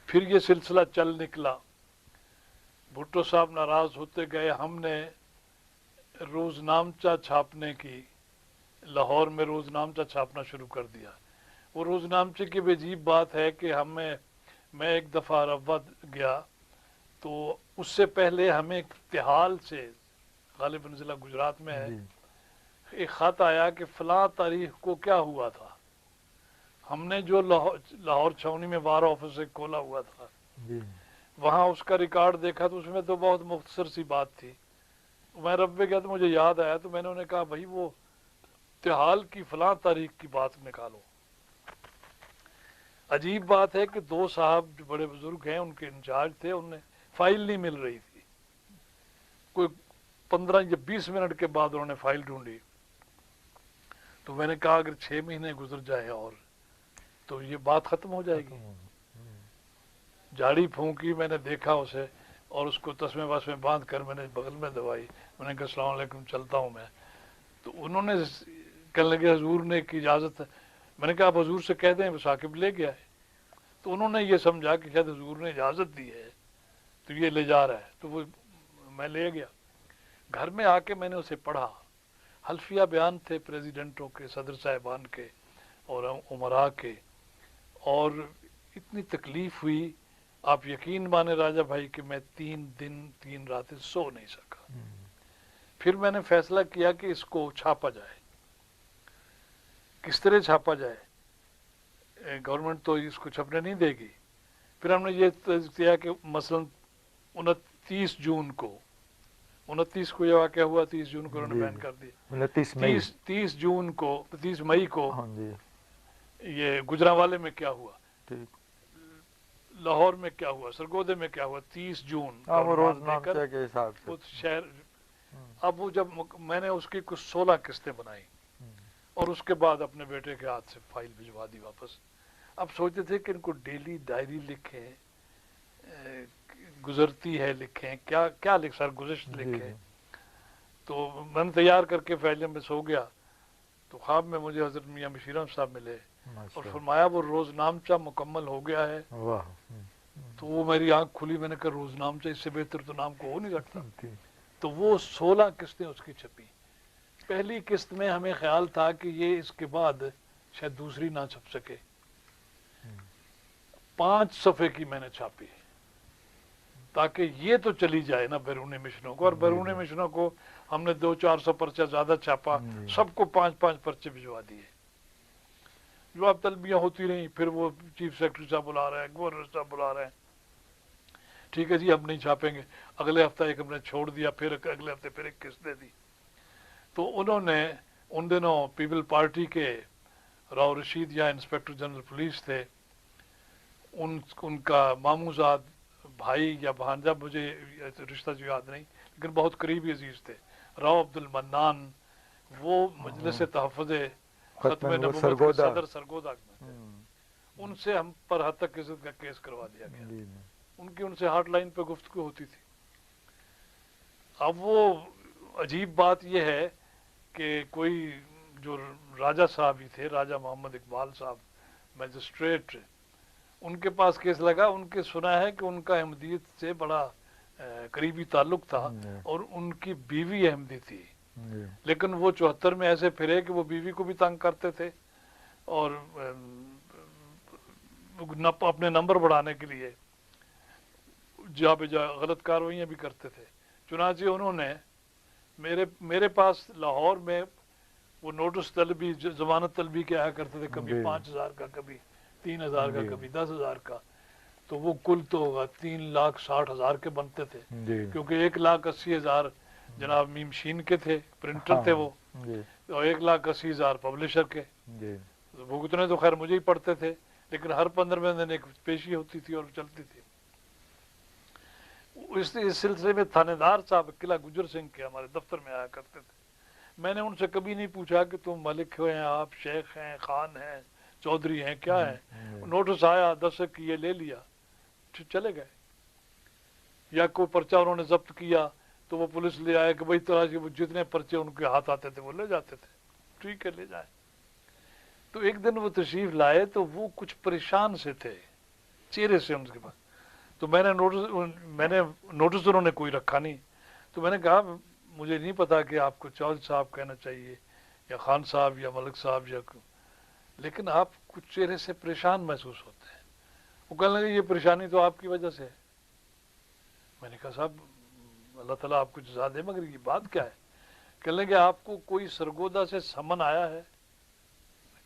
फिर ये सिलसिला चल निकला। भुट्टो साहब नाराज होते गए, हमने रोजनामचा छापने की, लाहौर में रोजनामचा छापना शुरू कर दिया। वो रोजनामचे की भी अजीब बात है कि मैं एक दफ़ा रवा गया तो उससे पहले हमें तिहाल से, गालिबन ज़िला गुजरात में है, एक ख़त आया कि फ़लाँ तारीख को क्या हुआ था। हमने जो लाहौर छावनी में वार ऑफिस खोला हुआ था, वहाँ उसका रिकॉर्ड देखा तो उसमें तो बहुत मुख्तसर सी बात थी। मैं रब्बे गया तो मुझे याद आया, तो मैंने उन्हें कहा भाई वो तिहाल की फ़लाँ तारीख की बात निकालो। अजीब बात है कि दो साहब जो बड़े बुजुर्ग हैं, उनके इंचार्ज थे, उन्हें फाइल नहीं मिल रही थी। कोई 15 या 20 मिनट के बाद उन्होंने फाइल ढूंढी। तो मैंने कहा अगर 6 महीने गुजर जाए और तो ये बात खत्म हो जाएगी। झाड़ी फूंकी, मैंने देखा उसे और उसको तस्मे वस्मे बांध कर मैंने बगल में दबाई। मैंने कहा अस्सलाम वालेकुम, चलता हूँ मैं। तो उन्होंने कहने लगे हजूर ने की इजाज़त है। मैंने कहा आप हजूर से कह दें, वो साकिब ले गया है। तो उन्होंने ये समझा कि शायद हजूर ने इजाज़त दी है तो ये ले जा रहा है, तो वो मैं ले गया। घर में आके मैंने उसे पढ़ा। हल्फिया बयान थे प्रेसिडेंटों के, सदर साहिबान के और उमरा के, और इतनी तकलीफ हुई, आप यकीन माने राजा भाई कि मैं 3 दिन 3 रातें सो नहीं सका। फिर मैंने फैसला किया कि इसको छापा जाए। किस तरह छापा जाए, गवर्नमेंट तो इसको छपने नहीं देगी। फिर हमने ये किया कि मसलन 29 जून को, 29 को ये वाक़या हुआ, 30 जून को उन्होंने बैन कर दिया। 30 जून को, 30 मई को ये गुजरांवाले में क्या हुआ, लाहौर में क्या हुआ, सरगोदे में क्या हुआ, 30 जून वो रोजनामे के हिसाब से उस शहर। अब वो जब मैंने उसकी कुछ 16 किस्तें बनाई और उसके बाद अपने बेटे के हाथ से फाइल भिजवा दी वापस। अब सोचते थे कि इनको डेली डायरी लिखें, गुजरती है लिखें, क्या क्या लिख सर गुज़िश्त लिखें। तो मैंने तैयार करके फाइलें में सो गया तो ख्वाब में मुझे हज़रत मियाँ बशीर अहमद साहब मिले और फरमाया वो रोजनामचा मुकम्मल हो गया है। तो वो मेरी आंख खुली, मैंने कहा रोजनामचा, इससे बेहतर तो नाम को हो नहीं सकता। तो वो 16 किस्तें उसकी छपी। पहली किस्त में हमें ख्याल था कि ये इसके बाद शायद दूसरी ना छप सके। 5 सफ़े की मैंने छापी ताकि ये तो चली जाए ना बैरूनी मिशनों को। और बैरूनी मिशनों को हमने 200-400 पर्चा ज़्यादा छापा, सबको 5-5 पर्चे भिजवा दिए। जवाब तलबियाँ होती रहीं, फिर वो चीफ सेक्रेटरी साहब बुला रहे हैं, गवर्नर साहब बुला रहे हैं, ठीक है जी अब नहीं छापेंगे। अगले हफ्ता एक हमने छोड़ दिया, फिर अगले हफ्ते फिर एक किस्त दे दी। तो उन्होंने उन दिनों पीपल पार्टी के राव रशीद या इंस्पेक्टर जनरल पुलिस थे, उनका मामूजाद भाई या भांजा, मुझे रिश्ता जो याद नहीं, लेकिन बहुत करीबी अजीज थे, राव अब्दुल मन्नान, वो मजलिस तहफ़्फ़ुज़ खत्म नबूवत के सदर सरगोदा में थे। उनसे हम पर हद तक इज्जत का केस करवा दिया गया। उनकी उनसे हॉटलाइन पे गुफ्तगू होती थी। अब वो अजीब बात यह है कि कोई जो राजा साहब ही थे, राजा मोहम्मद इकबाल साहब मजिस्ट्रेट, उनके पास केस लगा। उनके सुना है कि उनका अहमदियत से बड़ा करीबी ताल्लुक था और उनकी बीवी अहमदी थी, लेकिन वो 74 में ऐसे फिरे कि वो बीवी को भी तंग करते थे और अपने नंबर बढ़ाने के लिए जा बेजा गलत कार्रवाइयाँ भी करते थे। चुनांचे उन्होंने मेरे पास लाहौर में वो नोटिस तलबी, जमानत तलबी के आया करते थे, कभी 5000 का, कभी 3000 का, कभी 10,000 का। तो वो कुल तो 3,60,000 के बनते थे, क्योंकि 1,80,000 जनाब मीमशीन के थे, प्रिंटर थे वो, और 1,80,000 पब्लिशर के। भुगतने तो खैर मुझे ही पड़ते थे, लेकिन हर 15वें दिन एक पेशी होती थी और चलती थी। इस सिलसिले में थानेदार साहब किला गुजर सिंह के हमारे दफ्तर में आया करते थे। मैंने उनसे कभी नहीं पूछा कि तुम मलिक हैं, आप शेख हैं, खान हैं, चौधरी हैं, क्या है। नोटिस आया 10 की, ये ले लिया, चले गए। या कोई पर्चा उन्होंने जब्त किया तो वो पुलिस ले आए कि भाई तलाश के, जितने पर्चे उनके हाथ आते थे वो ले जाते थे, ठीक है ले जाए। तो एक दिन वो तशरीफ लाए तो वो कुछ परेशान से थे, चेहरे से उनके पास। तो मैंने नोटिस उन्होंने कोई रखा नहीं, तो मैंने कहा मुझे नहीं पता कि आपको चौधरी साहब कहना चाहिए या खान साहब या मलिक साहब या, लेकिन आप कुछ चेहरे से परेशान महसूस होते हैं। वो कहने लगे ये परेशानी तो आपकी वजह से है। मैंने कहा साहब अल्लाह ताला आपको जज़ा दे, मगर ये बात क्या है? कहने लगे आपको कोई सरगोदा से समन आया है?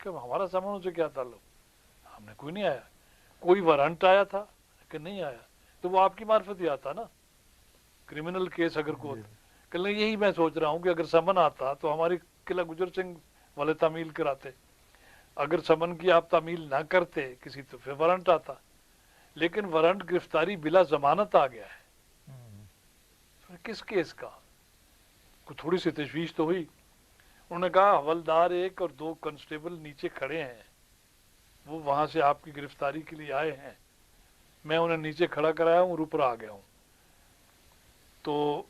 कि हमारा समन उनसे क्या ताल्लुक, हमने कोई नहीं आया। कोई वारंट आया था कि नहीं आया? तो वो आपकी मार्फत ही आता ना, क्रिमिनल केस अगर को होता। कहने यही मैं सोच रहा हूँ कि अगर समन आता तो हमारी किला गुजर सिंह वाले तामील कराते, अगर समन की आप तामील ना करते किसी तो फिर वारंट आता, लेकिन वारंट गिरफ्तारी बिला जमानत आ गया है। तो किस केस का? कुछ थोड़ी सी तशवीश तो हुई। उन्होंने कहा हवलदार एक और 2 कांस्टेबल नीचे खड़े हैं, वो वहां से आपकी गिरफ्तारी के लिए आए हैं, मैं उन्हें नीचे खड़ा कराया हूँ और ऊपर आ गया हूँ। तो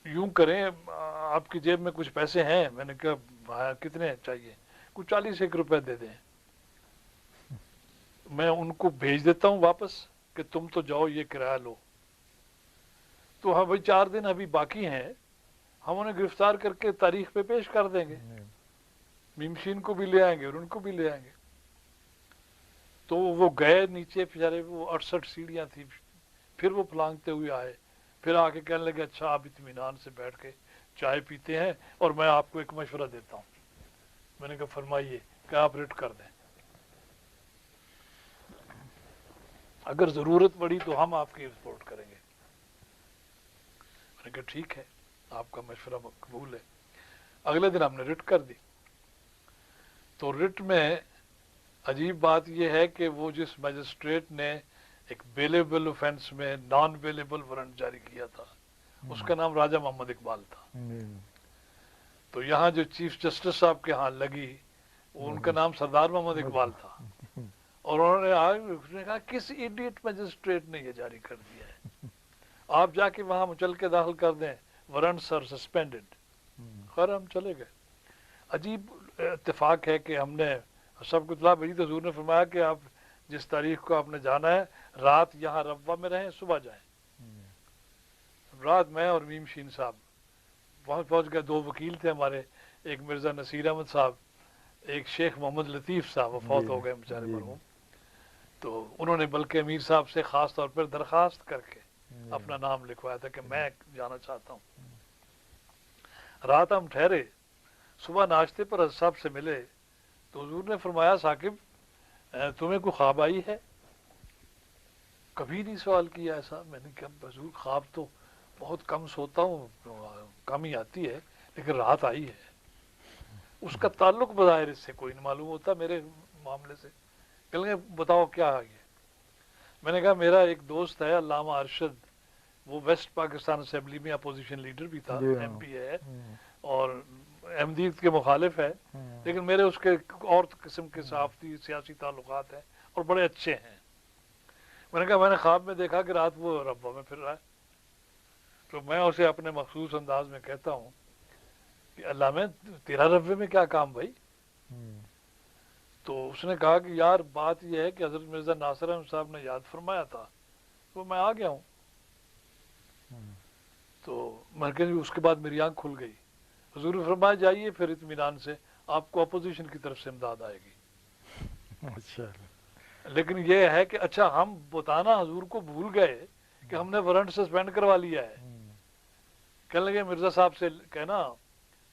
यूं करें आपकी जेब में कुछ पैसे हैं? मैंने कहा कितने चाहिए? कुछ 40 रुपए दे दें, मैं उनको भेज देता हूँ वापस कि तुम तो जाओ ये किराया लो। तो हाँ भाई 4 दिन अभी बाकी हैं, हम उन्हें गिरफ्तार करके तारीख पे पेश कर देंगे, मीमशीन को भी ले आएंगे और उनको भी ले आएंगे। तो वो गए नीचे बेचारे, वो 68 सीढ़ियां थी, फिर वो फलांगते हुए आए, फिर आके कहने लगे अच्छा आप इत्मीनान से बैठ के चाय पीते हैं और मैं आपको एक मशवरा देता हूँ। मैंने कहा फरमाइए। कि आप रिट कर दें, अगर जरूरत पड़ी तो हम आपकी रिपोर्ट करेंगे। मैंने कहा ठीक है, आपका मशवरा कबूल है। अगले दिन हमने रिट कर दी। तो रिट में अजीब बात यह है कि वो जिस मजिस्ट्रेट ने एक बेलेबल ऑफेंस में नॉन बेलेबल वारंट जारी किया था, उसका नाम राजा मोहम्मद इकबाल था। तो यहाँ जो चीफ जस्टिस साहब के यहाँ लगी, वो उनका नाम सरदार मोहम्मद इकबाल था। और उसने कहा किस इडियट मजिस्ट्रेट ने ये जारी कर दिया है, आप जाके वहां मुचल के दाखिल कर दें, वारंट्स आर सस्पेंडेड। खैर हम चले गए। अजीब इत्तेफाक है कि हमने सबको इत्तला भेजी तो हुजूर ने फरमाया कि आप जिस तारीख को आपने जाना है, रात यहाँ रब्वा में रहें, सुबह जाएं। रात मैं और मीमशीन साहब पहुंच गए। 2 वकील थे हमारे, एक मिर्जा नसीर अहमद साहब, एक शेख मोहम्मद लतीफ़ साहब, वो फौत हो गए बेचारे मरहूम। तो उन्होंने बल्कि अमीर साहब से खास तौर पर दरखास्त करके अपना नाम लिखवाया था कि मैं जाना चाहता हूँ। रात हम ठहरे, सुबह नाश्ते पर हज़रत साहब से मिले तो हुजूर ने फरमाया साकिब तुम्हें कोई ख्वाब आई है? कभी नहीं सवाल किया ऐसा। मैंने कहा हुजूर ख्वाब तो बहुत कम सोता हूँ, कम ही आती है, लेकिन रात आई है। उसका ताल्लुक बज़ाहिर इससे कोई नहीं मालूम होता मेरे मामले से। कहने बताओ क्या है ये? मैंने कहा मेरा एक दोस्त है अल्लामा अरशद, वो वेस्ट पाकिस्तान असेंबली में अपोजिशन लीडर भी था, MP है और अहमदीद के मुखालिफ है, लेकिन मेरे उसके और किस्म के सहाफ़ती सियासी ताल्लुकात हैं और बड़े अच्छे हैं। मैंने कहा मैंने ख्वाब में देखा कि रात वो रब्बा में फिर रहा है। तो मैं उसे अपने मखसूस अंदाज में कहता हूँ कि अल्लाह में तेरा रब्बे में क्या काम भाई? तो उसने कहा कि यार बात यह है कि हजरत मिर्जा नासिर अहमद साहब ने याद फरमाया था तो मैं आ गया हूँ। तो मैं कह उसके बाद मेरी आंख खुल गई। हुजूर फरमाया जाइए फिर इत्मीनान से, आपको अपोजिशन की तरफ से इमदाद आएगी। अच्छा। लेकिन ये है कि अच्छा हम बताना हुजूर को भूल गए कि हमने वारंट सस्पेंड करवा लिया है। कहने लगे मिर्जा साहब से कहना,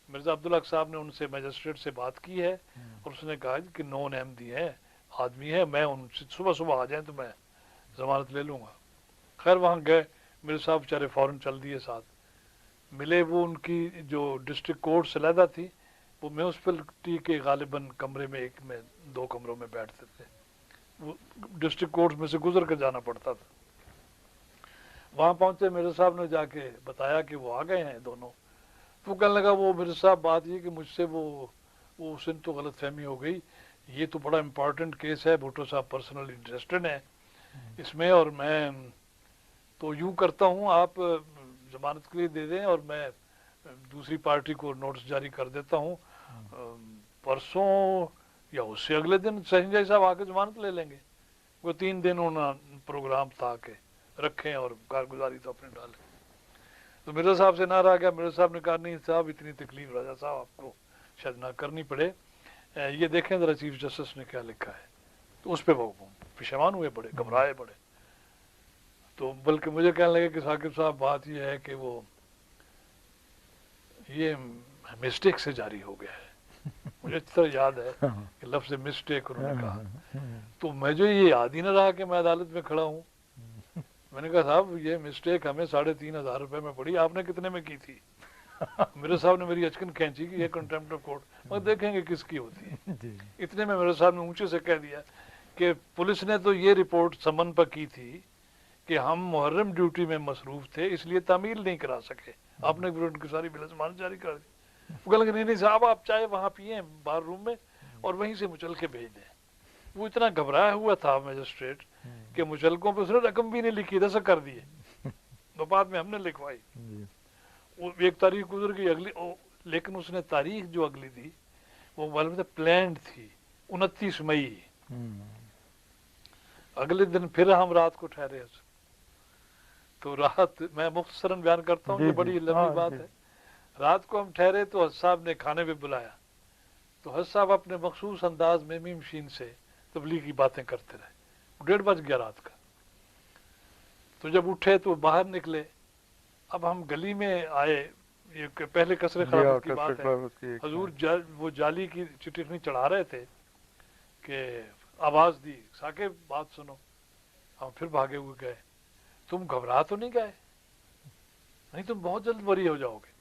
मिर्जा अब्दुल हक साहब ने उनसे मजिस्ट्रेट से बात की है और उसने कहा कि नॉन अहमदी है आदमी है, मैं उनसे सुबह सुबह आ जाए तो मैं जमानत ले लूँगा। खैर वहाँ गए, मेरे साहब बेचारे फ़ौरन चल दिए साथ। मिले, वो उनकी जो डिस्ट्रिक्ट कोर्ट सलादा थी वो म्यूनसिपलिटी के गालिबन कमरे में, एक में 2 कमरों में बैठते थे। वो डिस्ट्रिक्ट कोर्ट में से गुजर कर जाना पड़ता था। वहाँ पहुँचे, मेरे साहब ने जाके बताया कि वो आ गए हैं दोनों। तो कहने लगा वो मेरे साहब बात ये कि मुझसे वो उस दिन तो गलत फहमी हो गई, ये तो बड़ा इम्पोर्टेंट केस है, भुट्टो साहब पर्सनल इंटरेस्टेड हैं इसमें, और मैं तो यूँ करता हूँ आप जमानत के लिए दे दें और मैं दूसरी पार्टी को नोटिस जारी कर देता हूँ, परसों या उससे अगले दिन सहिंजाई साहब आके जमानत ले लेंगे। وہ 3 दिन उन्होंने प्रोग्राम था कि रखें और कारगुजारी तो अपने डालें। तो मिर्ज़ा साहब से ना रहा गया। मिर्ज़ा साहब ने कहा नहीं साहब इतनी तकलीफ राजा साहब आपको शायद ना करनी पड़े, ये देखें ज़रा चीफ जस्टिस ने क्या लिखा है। तो उस पर वो पेशेमान हुए, बड़े घबराए बड़े। तो बल्कि मुझे कहने लगे कि साकिब साहब बात ये है कि वो ये मिस्टेक से जारी हो गया है। मुझे अच्छी तरह याद है कि लफ्ज़ मिस्टेक उन्होंने कहा। तो मुझे ये याद ही ना रहा कि मैं अदालत में खड़ा हूँ। मैंने कहा साहब ये मिस्टेक हमें 3,500 रुपए में पड़ी, आपने कितने में की थी? मेरे साहब ने मेरी अचकन खींची कि ये कंटेम्प्ट ऑफ कोर्ट, मगर देखेंगे किसकी होती है। इतने में मेरे साहब ने ऊंचे से कह दिया कि पुलिस ने तो ये रिपोर्ट समन पर की थी कि हम मुहर्रम ड्यूटी में मसरूफ थे इसलिए तामील नहीं करा सके, आपने उनकी सारी बिल जारी कर दी। वो कहने नहीं नहीं साहब आप चाहे वहाँ पिए बार रूम में और वहीं से मुचल के भेज दें। वो इतना घबराया हुआ था मजिस्ट्रेट कि मुचलकों पे उसने रकम भी नहीं लिखी, दस कर दिए। तो बाद में हमने लिखवाई। एक तारीख गुजर गई, अगली लेकिन उसने तारीख जो अगली दी वो मालूम था प्लान्ड थी 29 मई। अगले दिन फिर हम रात को ठहरे। तो रात मैं मुख्तसरन बयान करता हूँ, ये बड़ी लंबी बात है। रात को हम ठहरे तो हज साहब ने खाने पे बुलाया। तो हज साहब अपने मखसूस अंदाज में मीम शीन से तबलीग की बातें करते रहे। 1:30 बज गया रात का। तो जब उठे तो बाहर निकले। अब हम गली में आए, ये पहले कसरे खराबत की बात है। हजूर वो जाली की चिट्ठी चढ़ा रहे थे कि आवाज दी साकिब बात सुनो। हम फिर भागे हुए गए। तुम घबरा तो नहीं गए? नहीं तुम बहुत जल्द बरी हो जाओगे।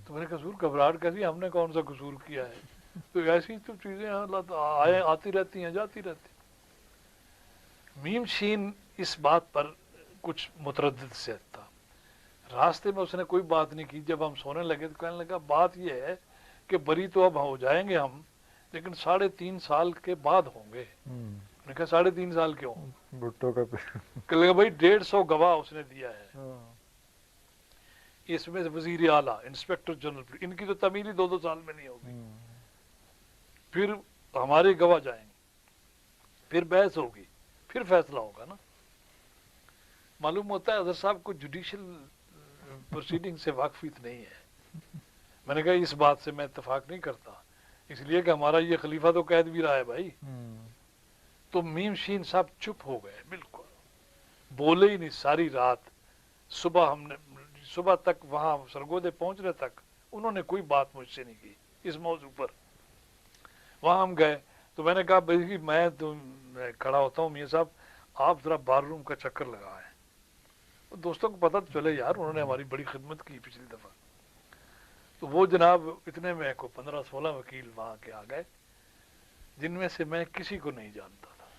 तो मैंने कसूर घबराहट कैसी, हमने कौन सा कसूर किया है? तो ऐसी तो चीजें आए आती रहती हैं जाती रहती। मीम शीन इस बात पर कुछ मुतरद्दिद से था। रास्ते में उसने कोई बात नहीं की। जब हम सोने लगे तो कहने लगा बात यह है कि बरी तो अब हो जाएंगे हम, लेकिन 3.5 साल के बाद होंगे। मैंने कहा 3.5 साल क्यों? भुट्टो का कहने लगा भाई 150 गवाह उसने दिया है। इसमें वजीर आला, इंस्पेक्टर जनरल, इनकी तो तमील ही 2-2 साल में नहीं होगी। फिर हमारे गवाह जाएंगे, फिर बहस होगी, फिर फैसला होगा ना। मालूम होता है अजहर साहब को जुडिशियल प्रोसीडिंग से वाकफियत नहीं है। मैंने कहा इस बात से मैं इत्तेफाक नहीं करता, इसलिए कि हमारा ये खलीफा तो कैद भी रहा है भाई। तो मीम शीन साहब चुप हो गए, बिल्कुल बोले ही नहीं सारी रात। सुबह तक वहां सरगोदे पहुंचने तक उन्होंने कोई बात मुझसे नहीं की इस मौजू पर। वहां हम गए तो मैंने कहा भाई मैं खड़ा होता हूँ, मियां साहब आप जरा बार रूम का चक्कर लगाएं। तो दोस्तों को पता तो चले यार उन्होंने हमारी बड़ी खिदमत की पिछली दफा। तो वो जनाब इतने में को 15-16 वकील वहां के आ गए, जिनमें से मैं किसी को नहीं जानता था,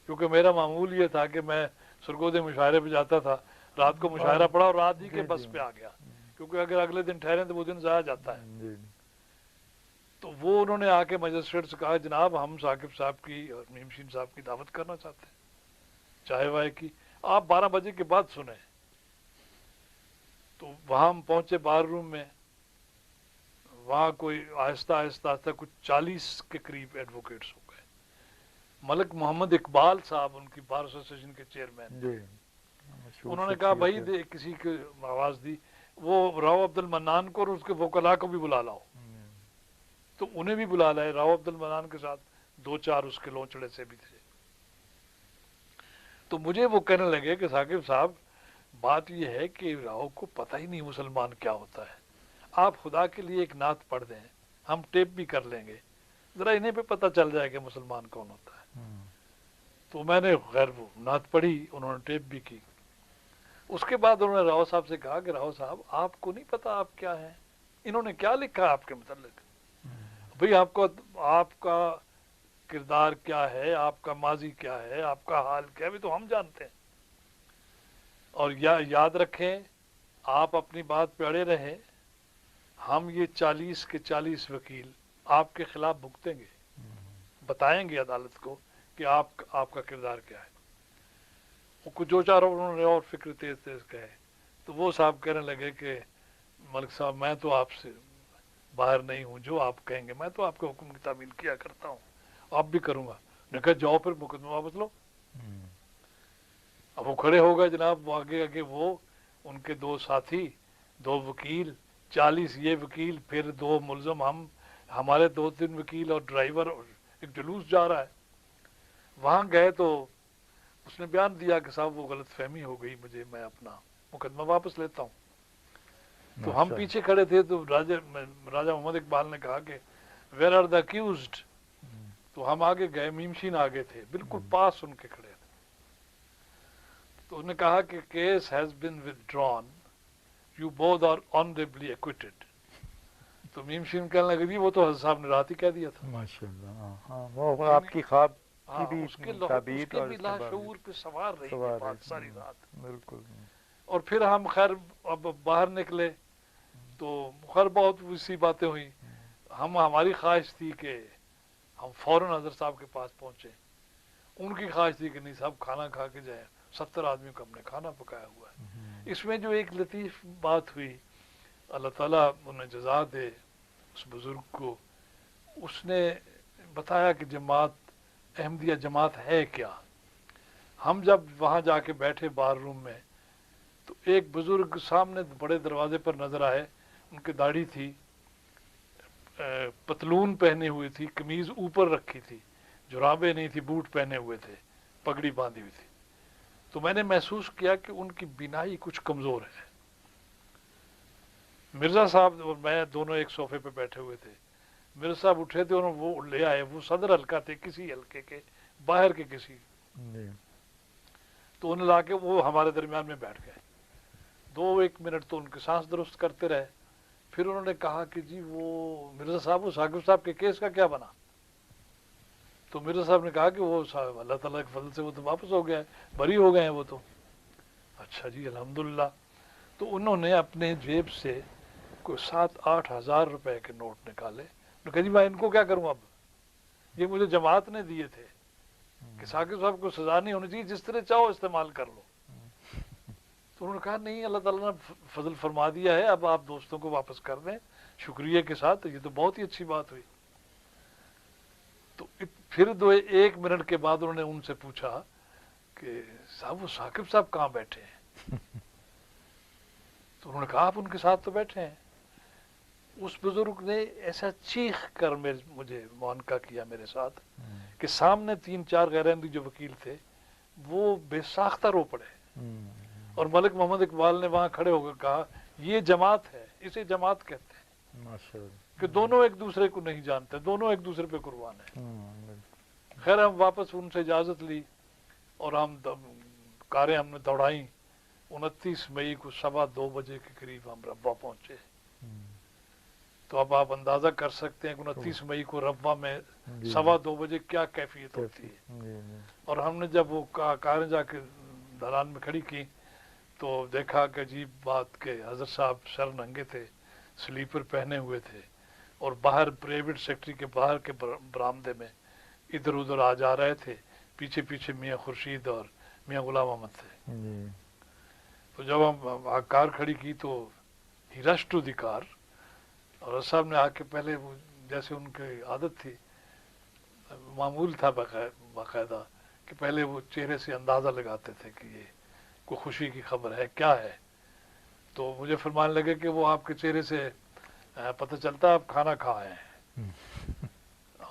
क्योंकि मेरा मामूल ये था कि मैं सरगोदे मुशायरे पे जाता था, रात को मुशायरा पढ़ा और रात ही के बस पे आ गया, क्योंकि अगर अगले दिन ठहरे तो वो दिन जाया जाता है। तो वो उन्होंने आके मजिस्ट्रेट से कहा जनाब हम साकिब साहब की और मीम शीन साहब की दावत करना चाहते हैं चाय वाय की, आप 12 बजे के बाद सुने। तो वहां हम पहुंचे बार रूम में। वहां कोई आहिस्ता आहिस्ता कुछ 40 के करीब एडवोकेट्स हो गए। मलिक मोहम्मद इकबाल साहब उनकी बार एसोसिएशन के चेयरमैन, उन्होंने कहा भाई किसी की आवाज दी, वो राव अब्दुल मन्नान को और उसके वकला को भी बुला लाओ। तो उन्हें भी बुला लाए। राव अब्दुल मन्नान के साथ 2-4 उसके लोचड़े से भी थे। तो मुझे वो कहने लगे कि साकिब साहब बात यह है कि राव को पता ही नहीं मुसलमान क्या होता है, आप खुदा के लिए एक नात पढ़ दें, हम टेप भी कर लेंगे, जरा इन्हें पे पता चल जाए कि मुसलमान कौन होता है। तो मैंने खैर वो नात पढ़ी, उन्होंने टेप भी की। उसके बाद उन्होंने राव साहब से कहा कि राव साहब आपको नहीं पता आप क्या है, इन्होंने क्या लिखा आपके मतलब, भाई आपका किरदार क्या है, आपका माजी क्या है, आपका हाल क्या है, भी तो हम जानते हैं। और याद रखें आप अपनी बात पे अड़े रहे, हम ये 40 के 40 वकील आपके खिलाफ भुगतेंगे, बताएंगे अदालत को कि आपका किरदार क्या है। वो कुछ 2-4 उन्होंने और फिक्र तेज कहे। तो वो साहब कहने लगे कि मलिक साहब मैं तो आपसे बाहर नहीं हूँ, जो आप कहेंगे मैं तो आपके हुक्म की तामील किया करता हूँ, आप भी करूँगा। ने कहा जाओ फिर मुकदमा वापस लो, اب وہ کھڑے ہو گئے جناب، وہ آگے آگے وہ ان کے 2 ساتھی، 2 وکیل، 40 یہ وکیل، پھر 2 ملزم، ہم ہمارے 2-3 وکیل اور ڈرائیور، ایک جلوس جا رہا ہے۔ وہاں گئے تو اس نے بیان دیا کہ صاحب وہ غلط فہمی ہو گئی مجھے، میں اپنا مقدمہ واپس لیتا ہوں۔ تو ہم پیچھے کھڑے تھے تو راجہ محمد اقبال نے کہا کہ ویئر آر دا اکیوزڈ، تو ہم آگے گئے، میمشین آگے تھے، بالکل پاس ان کے کھڑے تھے۔ تو انہوں نے کہا کہ case has been withdrawn, you both are honorably acquitted۔ تو میمشین کہنے لگے جی وہ تو حضرت صاحب نے رات ہی کہہ دیا تھا۔ ماشاءاللہ، ہاں وہ آپ کی خواب کی بھی اس کے تعبیر اور بھی لاشعور پہ سوار رہی سوار بات ہے۔ ساری رات۔ بالکل۔ اور پھر ہم خیر اب باہر نکلے تو خیر بہت سی باتیں ہوئی۔ ہماری خواہش تھی کہ ہم فوراً حضرت صاحب کے پاس پہنچے، ان کی خواہش تھی کہ نہیں صاحب کھانا کھا کے جائیں، 70 آدمیوں کا ہم نے کھانا پکایا ہوا ہے۔ اس میں جو ایک لطیف بات ہوئی، اللہ تعالیٰ انہیں جزا دے اس بزرگ کو، اس نے بتایا کہ جماعت احمدیہ جماعت ہے کیا۔ ہم جب وہاں جا کے بیٹھے بار روم میں تو ایک بزرگ سامنے بڑے دروازے پر نظر آئے، ان کی داڑھی تھی، پتلون پہنے ہوئی تھی، قمیض اوپر رکھی تھی، جرابیں نہیں تھی، بوٹ پہنے ہوئے تھے، پگڑی باندھی ہوئی تھی۔ تو میں نے محسوس کیا کہ ان کی بینائی کچھ کمزور ہے۔ مرزا صاحب اور میں دونوں ایک صوفے پہ بیٹھے ہوئے تھے، مرزا صاحب اٹھے تھے اور وہ لے آئے، وہ صدر حلقہ تھے کسی حلقے کے باہر کے کسی، تو انہیں لا کے وہ ہمارے درمیان میں بیٹھ گئے۔ 2-1 منٹ تو ان کے سانس درست کرتے رہے، پھر انہوں نے کہا کہ جی وہ مرزا صاحب، وہ ثاقب صاحب کے کیس کا کیا بنا؟ تو مرزا صاحب نے کہا کہ وہ اللہ تعالیٰ کے فضل سے وہ تو واپس ہو گیا ہے، بری ہو گئے ہیں وہ تو۔ اچھا جی الحمدللہ۔ تو انہوں نے اپنے جیب سے کوئی 7-8 ہزار روپے کے نوٹ نکالے، انہوں نے کہا جی میں ان کو کیا کروں، اب یہ مجھے جماعت نے دیے تھے کہ ثاقب صاحب کو سزا نہیں ہونی چاہیے، جس طرح چاہو استعمال کر لو۔ تو انہوں نے کہا نہیں، اللہ تعالیٰ نے فضل فرما دیا ہے، اب آپ دوستوں کو واپس کر دیں شکریہ کے ساتھ، یہ تو بہت ہی اچھی بات ہوئی۔ تو پھر 1 منٹ کے بعد انہوں نے ان سے پوچھا کہ صاحب وہ ثاقب صاحب کہاں بیٹھے ہیں؟ تو انہوں نے کہا آپ ان کے ساتھ تو بیٹھے ہیں۔ اس بزرگ نے ایسا چیخ کر مجھے معانقہ کیا میرے ساتھ کہ سامنے 3-4 غیر احمدی جو وکیل تھے وہ بے ساختہ رو پڑے، اور ملک محمد اقبال نے وہاں کھڑے ہو کر کہا یہ جماعت ہے، اسے جماعت کہتے ہیں، کہ دونوں ایک دوسرے کو نہیں جانتے، دونوں ایک دوسرے پہ قربان ہیں۔ خیر ہم واپس ان سے اجازت لی اور ہم کاریں ہم نے دوڑائیں۔ 29 مئی کو 2:15 بجے کے قریب ہم ربوہ پہنچے۔ تو اب آپ اندازہ کر سکتے ہیں کہ 29 مئی کو ربوہ میں 2:15 بجے کیا کیفیت ہوتی ہے۔ اور ہم نے جب وہ کاریں جا کے دالان میں کھڑی کی تو دیکھا کہ عجیب بات کہ حضرت صاحب سر ننگے تھے، سلیپر پہنے ہوئے تھے، اور باہر پرائیویٹ سیکٹری کے باہر کے برآمدے میں ادھر ادھر آ جا رہے تھے، پیچھے پیچھے میاں خورشید اور میاں غلام احمد تھے۔ تو جب ہم کار کھڑی کی تو ہی رش ٹو دی کار، اور صاحب نے آ کے پہلے وہ جیسے ان کی عادت تھی، معمول تھا باقاعدہ کہ پہلے وہ چہرے سے اندازہ لگاتے تھے کہ یہ کوئی خوشی کی خبر ہے کیا ہے۔ تو مجھے فرمانے لگے کہ وہ آپ کے چہرے سے پتہ چلتا ہے آپ کھانا کھا آئے ہیں،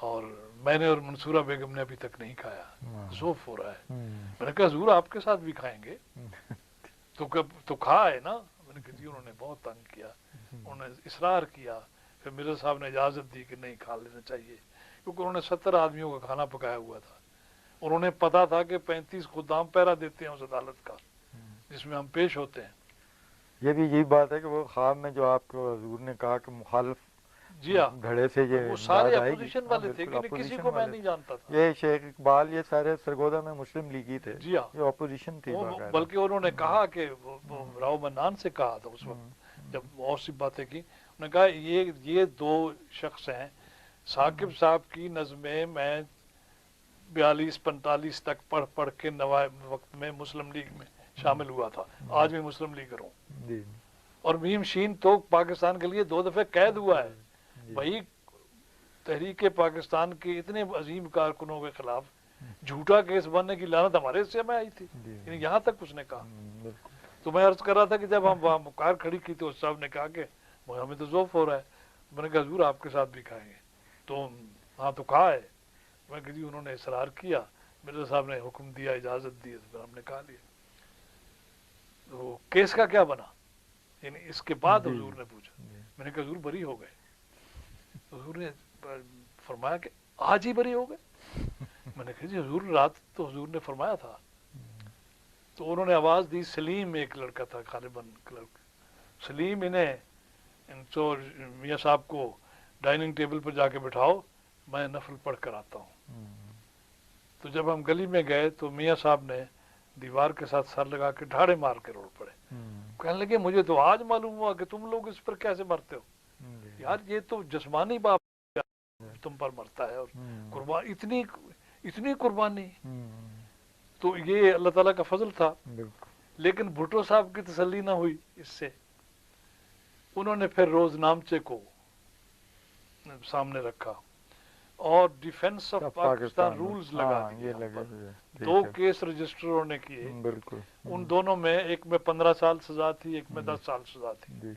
اور میں نے اور منصورہ بیگم نے ابھی تک نہیں کھایا، ذوف ہو رہا ہے۔ میں نے کہا حضور آپ کے ساتھ بھی کھائیں گے؟ تو کھا ہے نا؟ میں نے کہا جی انہوں نے بہت تنگ کیا، انہوں نے اصرار کیا، پھر مرزا صاحب نے اجازت دی کہ نہیں کھا لینا چاہیے، کیونکہ انہوں نے 70 آدمیوں کا کھانا پکایا ہوا تھا۔ انہوں نے پتا تھا کہ 35 خدام پہرا دیتے ہیں اس عدالت کا جس میں ہم پیش ہوتے ہیں۔ یہ بھی یہی بات ہے کہ وہ خواب میں جو آپ کو حضور نے کہا کہ مخالف جی ہاں، گھڑے سے یہ وہ سارے بات آئے گی، اپوزیشن والے تھے کہ کسی کو میں نہیں جانتا تھا۔ یہ شیخ اقبال یہ سارے سرگودا میں مسلم لیگی تھے، جی ہاں، یہ اپوزیشن تھی باقاعدہ۔ بلکہ انہوں نے کہا کہ راؤ منان سے کہا تھا اس وقت جب اور سی باتیں کی، انہوں نے کہا یہ 2 شخص ہیں، ثاقب صاحب کی نظمیں میں 42-45 تک پڑھ کے وقت میں مسلم لیگ میں شامل ہوا تھا، آج میں مسلم لیگر ہوں، اور میم شین تو پاکستان کے لیے 2 دفعہ قید ہوا ہے۔ بھائی تحریک پاکستان کے اتنے عظیم کارکنوں کے خلاف جھوٹا کیس بننے کی لعنت ہمارے حصے میں آئی تھی، جی یعنی یہاں تک اس نے کہا۔ بالکل تو میں عرض کر رہا تھا کہ جب ہم وہاں کار کھڑی کی تو اس صاحب نے کہا کہ ہمیں تو ذوف ہو رہا ہے، میں نے کہا حضور آپ کے ساتھ بھی کھائیں گے، تو ہاں تو کھا ہے، میں کہ جی انہوں نے اصرار کیا، مرزا صاحب نے حکم دیا، اجازت دی، پھر ہم نے کھا لیا۔ تو کیس کا کیا بنا، یعنی اس کے بعد جی حضور نے پوچھا، جی میں نے کہا حضور بری ہو گئے، حضور نے فرمایا کہ آج ہی بری ہو گئے، میں نے کہا جی حضور رات تو حضور نے فرمایا تھا۔ تو انہوں نے آواز دی، سلیم ایک لڑکا تھا غالباً کلرک، سلیم ان تو میاں صاحب کو ڈائننگ ٹیبل پر جا کے بٹھاؤ، میں نفل پڑھ کر آتا ہوں۔ تو جب ہم گلی میں گئے تو میاں صاحب نے دیوار کے ساتھ سر لگا کے ڈھاڑے مار کے روڑ پڑے، کہنے لگے مجھے تو آج معلوم ہوا کہ تم لوگ اس پر کیسے مرتے ہو، یار یہ تو جسمانی باپ تم پر مرتا ہے، اور قربان اتنی قربانی، تو یہ اللہ تعالیٰ کا فضل تھا۔ لیکن بھٹو صاحب کی تسلی نہ ہوئی اس سے، انہوں نے پھر روز نامچے کو سامنے رکھا اور ڈیفینس آف پاکستان رولز لگا دیے، 2 کیس رجسٹروں نے کیے، بالکل ان دونوں میں ایک میں 15 سال سزا تھی، ایک میں 10 سال سزا تھی۔